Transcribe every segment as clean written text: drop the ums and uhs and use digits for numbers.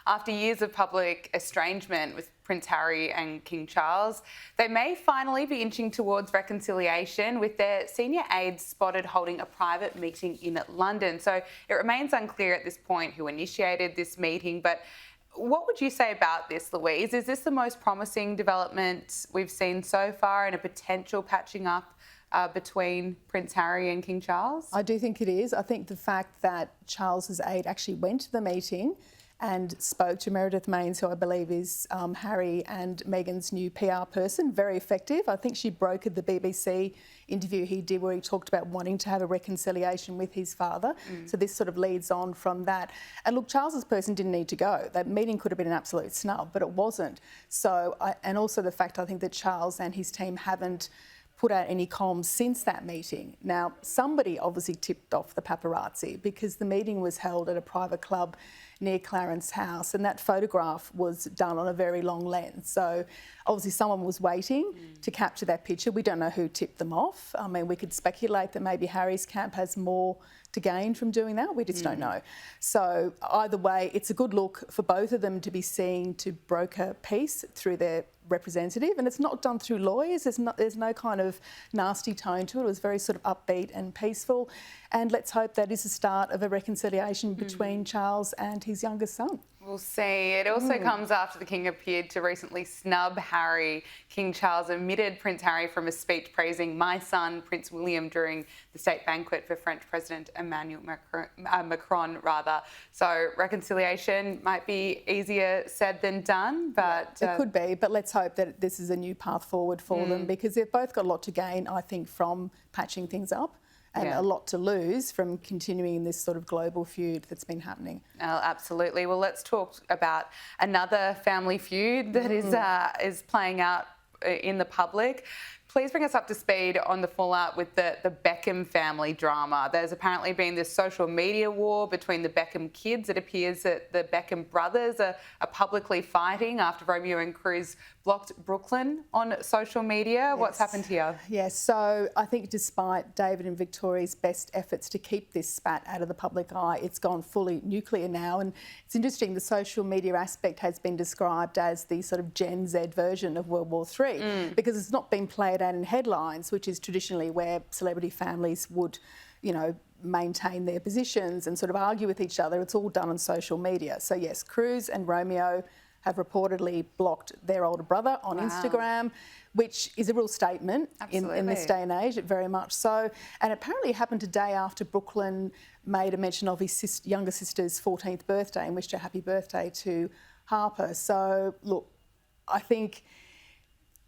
after years of public estrangement with Prince Harry and King Charles, they may finally be inching towards reconciliation, with their senior aides spotted holding a private meeting in London. So it remains unclear at this point who initiated this meeting, but what would you say about this, Louise? Is this the most promising development we've seen so far in a potential patching up between Prince Harry and King Charles? I do think it is. I think the fact that Charles's aide actually went to the meeting and spoke to Meredith Maines, who I believe is Harry and Meghan's new PR person, very effective. I think she brokered the BBC interview he did where he talked about wanting to have a reconciliation with his father. So this sort of leads on from that. And look, Charles's person didn't need to go. That meeting could have been an absolute snub, but it wasn't. So, and also the fact I think that Charles and his team haven't put out any comms since that meeting. Now, somebody obviously tipped off the paparazzi because the meeting was held at a private club near Clarence House, and that photograph was done on a very long lens. So obviously someone was waiting to capture that picture. We don't know who tipped them off. I mean, we could speculate that maybe Harry's camp has more to gain from doing that. We just don't know. So either way, it's a good look for both of them to be seen to broker peace through their representative, and it's not done through lawyers. There's no kind of nasty tone to it. It was very sort of upbeat and peaceful, and let's hope that is the start of a reconciliation between Charles and his youngest son. We'll see. It also comes after the King appeared to recently snub Harry. King Charles omitted Prince Harry from a speech praising my son, Prince William, during the state banquet for French President Emmanuel Macron. So reconciliation might be easier said than done, but... It could be, but let's hope that this is a new path forward for them, because they've both got a lot to gain, I think, from patching things up, and a lot to lose from continuing this sort of global feud that's been happening. Oh, absolutely. Well, let's talk about another family feud that is playing out in the public. Please bring us up to speed on the fallout with the Beckham family drama. There's apparently been this social media war between the Beckham kids. It appears that the Beckham brothers are publicly fighting after Romeo and Cruz blocked Brooklyn on social media. What's happened here? Yes, so I think despite David and Victoria's best efforts to keep this spat out of the public eye, it's gone fully nuclear now. And it's interesting, the social media aspect has been described as the sort of Gen Z version of World War III, because it's not been played out in headlines, which is traditionally where celebrity families would, you know, maintain their positions and sort of argue with each other. It's all done on social media. So yes, Cruz and Romeo have reportedly blocked their older brother on Instagram, which is a real statement in this day and age, very much so. And apparently it happened a day after Brooklyn made a mention of his younger sister's 14th birthday and wished her happy birthday to Harper. So look, I think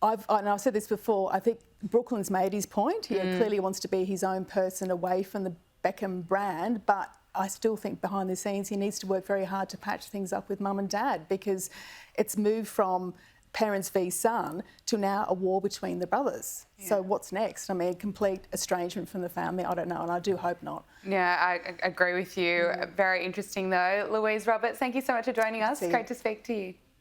and I've said this before, I think Brooklyn's made his point. He clearly wants to be his own person away from the Beckham brand, but I still think behind the scenes he needs to work very hard to patch things up with mum and dad, because it's moved from parents v son to now a war between the brothers. So what's next? I mean, complete estrangement from the family, I don't know, and I do hope not. Yeah, I agree with you. Very interesting though. Louise Roberts, thank you so much for joining us. Great to speak to you.